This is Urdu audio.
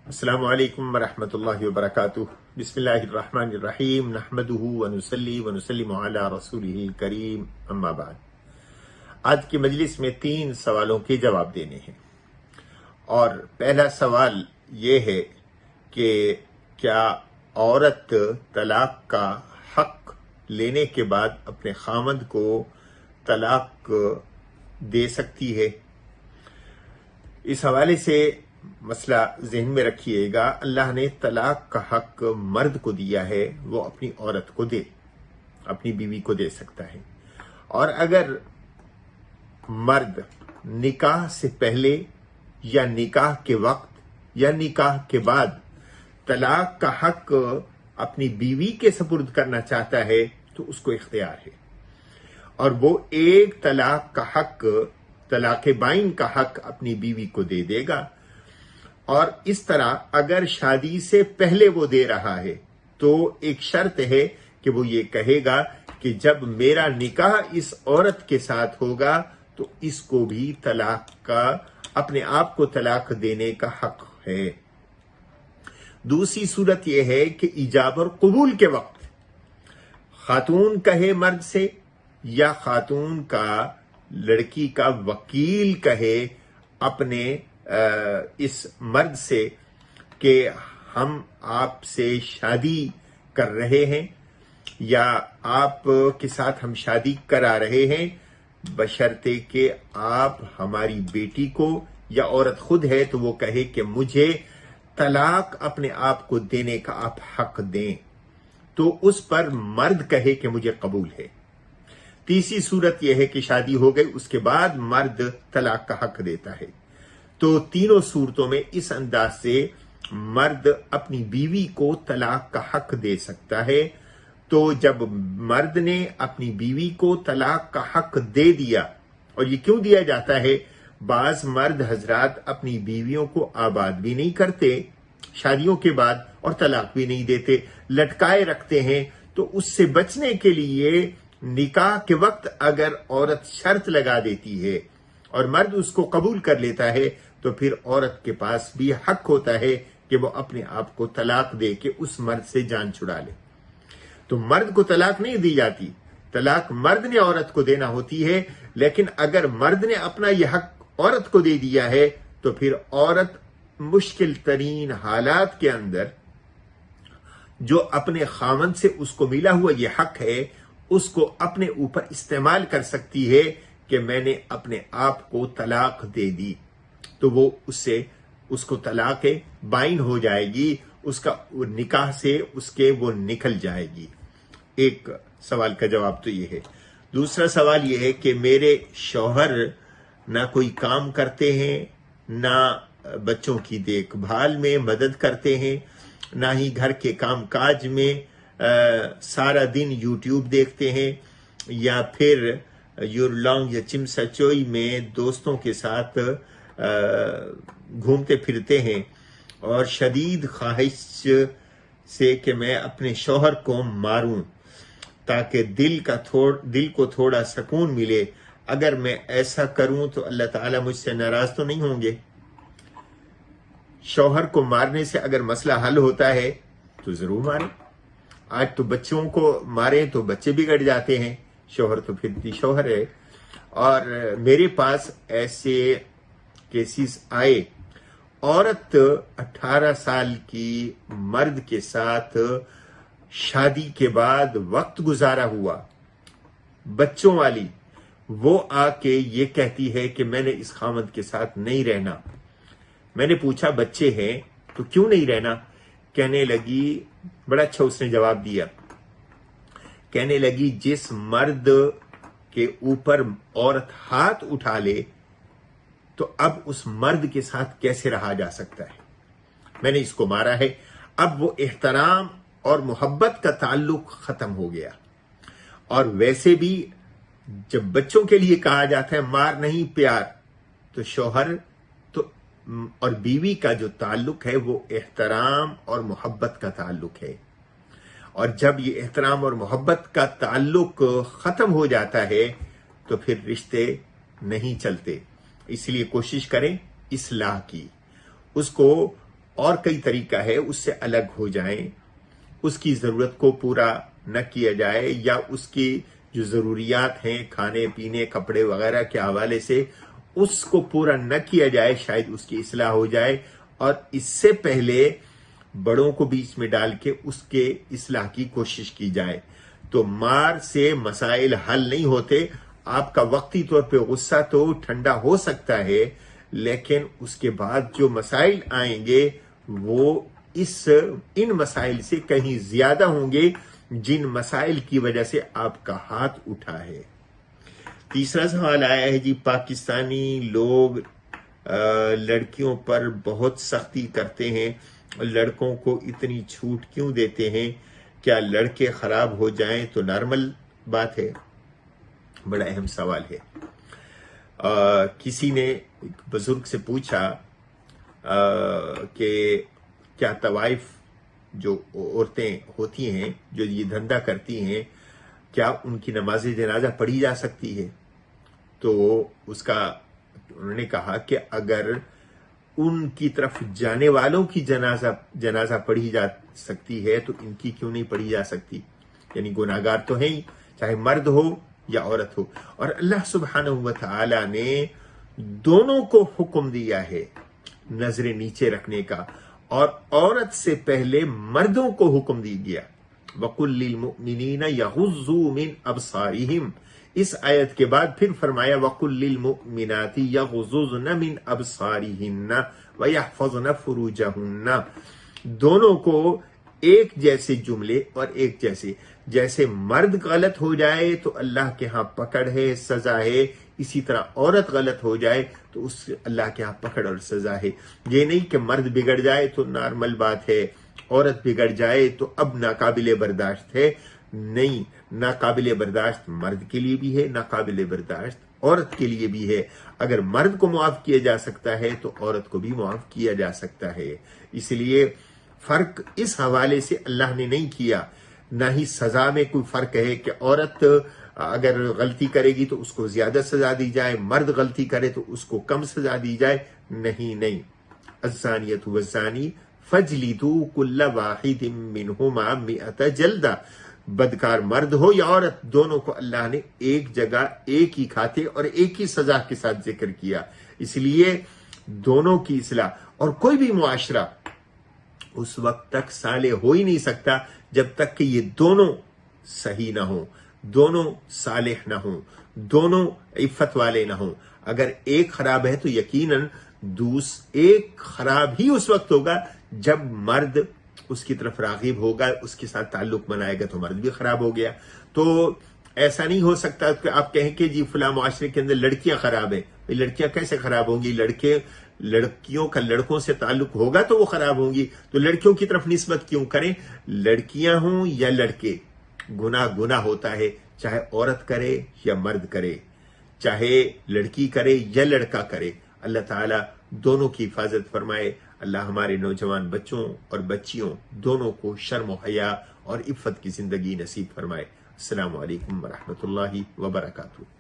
السلام علیکم ورحمۃ اللہ وبرکاتہ۔ بسم اللہ الرحمن الرحیم، نحمدہ ونصلی ونسلم علی رسولہ الکریم، اما بعد۔ آج کی مجلس میں 3 سوالوں کے جواب دینے ہیں، اور پہلا سوال یہ ہے کہ کیا عورت طلاق کا حق لینے کے بعد اپنے خاوند کو طلاق دے سکتی ہے؟ اس حوالے سے مسئلہ ذہن میں رکھیے گا، اللہ نے طلاق کا حق مرد کو دیا ہے، وہ اپنی عورت کو دے، اپنی بیوی کو دے سکتا ہے۔ اور اگر مرد نکاح سے پہلے یا نکاح کے وقت یا نکاح کے بعد طلاق کا حق اپنی بیوی کے سپرد کرنا چاہتا ہے تو اس کو اختیار ہے، اور وہ ایک طلاق کا حق، طلاق بائن کا حق اپنی بیوی کو دے دے گا۔ اور اس طرح اگر شادی سے پہلے وہ دے رہا ہے تو ایک شرط ہے کہ وہ یہ کہے گا کہ جب میرا نکاح اس عورت کے ساتھ ہوگا تو اس کو بھی طلاق کا، اپنے آپ کو طلاق دینے کا حق ہے۔ دوسری صورت یہ ہے کہ ایجاب اور قبول کے وقت خاتون کہے مرد سے، یا خاتون کا لڑکی کا وکیل کہے اپنے اس مرد سے کہ ہم آپ سے شادی کر رہے ہیں، یا آپ کے ساتھ ہم شادی کرا رہے ہیں، بشرطے کہ آپ ہماری بیٹی کو، یا عورت خود ہے تو وہ کہے کہ مجھے طلاق اپنے آپ کو دینے کا آپ حق دیں، تو اس پر مرد کہے کہ مجھے قبول ہے۔ تیسری صورت یہ ہے کہ شادی ہو گئی، اس کے بعد مرد طلاق کا حق دیتا ہے۔ تو تینوں صورتوں میں اس انداز سے مرد اپنی بیوی کو طلاق کا حق دے سکتا ہے۔ تو جب مرد نے اپنی بیوی کو طلاق کا حق دے دیا، اور یہ کیوں دیا جاتا ہے؟ بعض مرد حضرات اپنی بیویوں کو آباد بھی نہیں کرتے شادیوں کے بعد، اور طلاق بھی نہیں دیتے، لٹکائے رکھتے ہیں۔ تو اس سے بچنے کے لیے نکاح کے وقت اگر عورت شرط لگا دیتی ہے اور مرد اس کو قبول کر لیتا ہے تو پھر عورت کے پاس بھی حق ہوتا ہے کہ وہ اپنے آپ کو طلاق دے کے اس مرد سے جان چھڑا لے۔ تو مرد کو طلاق نہیں دی جاتی، طلاق مرد نے عورت کو دینا ہوتی ہے، لیکن اگر مرد نے اپنا یہ حق عورت کو دے دیا ہے تو پھر عورت مشکل ترین حالات کے اندر جو اپنے خاوند سے اس کو ملا ہوا یہ حق ہے، اس کو اپنے اوپر استعمال کر سکتی ہے کہ میں نے اپنے آپ کو طلاق دے دی، تو وہ اس کو طلاق بائن ہو جائے گی، اس کا نکاح سے اس کے وہ نکل جائے گی۔ ایک سوال کا جواب تو یہ ہے۔ دوسرا سوال یہ ہے کہ میرے شوہر نہ کوئی کام کرتے ہیں، نہ بچوں کی دیکھ بھال میں مدد کرتے ہیں، نہ ہی گھر کے کام کاج میں، سارا دن یوٹیوب دیکھتے ہیں، یا پھر یور لانگ یا چمسا چوئی میں دوستوں کے ساتھ گھومتے پھرتے ہیں، اور شدید خواہش سے کہ میں اپنے شوہر کو ماروں تاکہ دل کو تھوڑا سکون ملے۔ اگر میں ایسا کروں تو اللہ تعالیٰ مجھ سے ناراض تو نہیں ہوں گے؟ شوہر کو مارنے سے اگر مسئلہ حل ہوتا ہے تو ضرور ماریں۔ آج تو بچوں کو ماریں تو بچے بگڑ جاتے ہیں، شوہر تو پھر بھی شوہر ہے۔ اور میرے پاس ایسے کیسز آئے، عورت 18 سال کی مرد کے ساتھ شادی کے بعد وقت گزارا ہوا، بچوں والی، وہ آ کے یہ کہتی ہے کہ میں نے اس خاوند کے ساتھ نہیں رہنا۔ میں نے پوچھا بچے ہیں تو کیوں نہیں رہنا؟ کہنے لگی، بڑا اچھا اس نے جواب دیا، کہنے لگی جس مرد کے اوپر عورت ہاتھ اٹھا لے تو اب اس مرد کے ساتھ کیسے رہا جا سکتا ہے؟ میں نے اس کو مارا ہے۔ اب وہ احترام اور محبت کا تعلق ختم ہو گیا۔ اور ویسے بھی جب بچوں کے لیے کہا جاتا ہے مار نہیں پیار، تو شوہر اور بیوی کا جو تعلق ہے وہ احترام اور محبت کا تعلق ہے، اور جب یہ احترام اور محبت کا تعلق ختم ہو جاتا ہے تو پھر رشتے نہیں چلتے۔ اس لیے کوشش کریں اصلاح کی، اس کو اور کئی طریقہ ہے اس سے الگ ہو جائیں، اس کی ضرورت کو پورا نہ کیا جائے، یا اس کی جو ضروریات ہیں کھانے پینے کپڑے وغیرہ کے حوالے سے اس کو پورا نہ کیا جائے، شاید اس کی اصلاح ہو جائے، اور اس سے پہلے بڑوں کو بیچ میں ڈال کے اس کے اصلاح کی کوشش کی جائے۔ تو مار سے مسائل حل نہیں ہوتے۔ آپ کا وقتی طور پہ غصہ تو ٹھنڈا ہو سکتا ہے، لیکن اس کے بعد جو مسائل آئیں گے وہ ان مسائل سے کہیں زیادہ ہوں گے جن مسائل کی وجہ سے آپ کا ہاتھ اٹھا ہے۔ تیسرا سوال آیا ہے جی، پاکستانی لوگ لڑکیوں پر بہت سختی کرتے ہیں، لڑکوں کو اتنی چھوٹ کیوں دیتے ہیں؟ کیا لڑکے خراب ہو جائیں تو نارمل بات ہے؟ بڑا اہم سوال ہے۔ کسی نے ایک بزرگ سے پوچھا کہ کیا طوائف جو عورتیں ہوتی ہیں جو یہ دھندا کرتی ہیں، کیا ان کی نماز جنازہ پڑھی جا سکتی ہے؟ تو انہوں نے کہا کہ اگر ان کی طرف جانے والوں کی جنازہ پڑھی جا سکتی ہے تو ان کی کیوں نہیں پڑھی جا سکتی؟ یعنی گناہگار تو ہیں ہی، چاہے مرد ہو یا عورت ہو، اور اللہ سبحانہ و تعالی نے دونوں کو حکم دیا ہے نظریں نیچے رکھنے کا، اور عورت سے پہلے مردوں کو حکم دی گیا، وَقُلْ لِلْمُؤْمِنِينَ يَغُضُّوا مِنْ أَبْصَارِهِمْ۔ اس آیت کے بعد پھر فرمایا وَقُلْ لِلْمُؤْمِنَاتِ يَغُضُّضْنَ مِنْ أَبْصَارِهِنَّ وَيَحْفَظْنَ فُرُوجَهُنَّ۔ دونوں کو ایک جیسے جملے اور ایک جیسے مرد غلط ہو جائے تو اللہ کے ہاں پکڑ ہے، سزا ہے، اسی طرح عورت غلط ہو جائے تو اس اللہ کے ہاں پکڑ اور سزا ہے۔ یہ نہیں کہ مرد بگڑ جائے تو نارمل بات ہے، عورت بگڑ جائے تو اب ناقابل برداشت ہے۔ نہیں، ناقابل برداشت مرد کے لیے بھی ہے، ناقابل برداشت عورت کے لیے بھی ہے۔ اگر مرد کو معاف کیا جا سکتا ہے تو عورت کو بھی معاف کیا جا سکتا ہے۔ اس لیے فرق اس حوالے سے اللہ نے نہیں کیا، نہ ہی سزا میں کوئی فرق ہے کہ عورت اگر غلطی کرے گی تو اس کو زیادہ سزا دی جائے، مرد غلطی کرے تو اس کو کم سزا دی جائے۔ نہیں، الزانیۃ والزانی فجلدوا کل واحد منہما 100 جلدہ۔ بدکار مرد ہو یا عورت، دونوں کو اللہ نے ایک جگہ ایک ہی کھاتے اور ایک ہی سزا کے ساتھ ذکر کیا۔ اس لیے دونوں کی اصلاح، اور کوئی بھی معاشرہ اس وقت تک صالح ہو ہی نہیں سکتا جب تک کہ یہ دونوں صحیح نہ ہوں، دونوں صالح نہ ہوں، دونوں عفت والے نہ ہوں۔ اگر ایک خراب ہے تو یقیناً ایک خراب ہی اس وقت ہوگا جب مرد اس کی طرف راغب ہوگا، اس کے ساتھ تعلق بنائے گا تو مرد بھی خراب ہو گیا۔ تو ایسا نہیں ہو سکتا کہ آپ کہیں کہ جی فلاں معاشرے کے اندر لڑکیاں خراب ہیں۔ لڑکیاں کیسے خراب ہوں گی؟ لڑکیوں کا لڑکوں سے تعلق ہوگا تو وہ خراب ہوں گی۔ تو لڑکیوں کی طرف نسبت کیوں کریں؟ لڑکیاں ہوں یا لڑکے، گناہ ہوتا ہے، چاہے عورت کرے یا مرد کرے، چاہے لڑکی کرے یا لڑکا کرے۔ اللہ تعالیٰ دونوں کی حفاظت فرمائے۔ اللہ ہمارے نوجوان بچوں اور بچیوں دونوں کو شرم و حیا اور عفت کی زندگی نصیب فرمائے۔ السلام علیکم ورحمۃ اللہ وبرکاتہ۔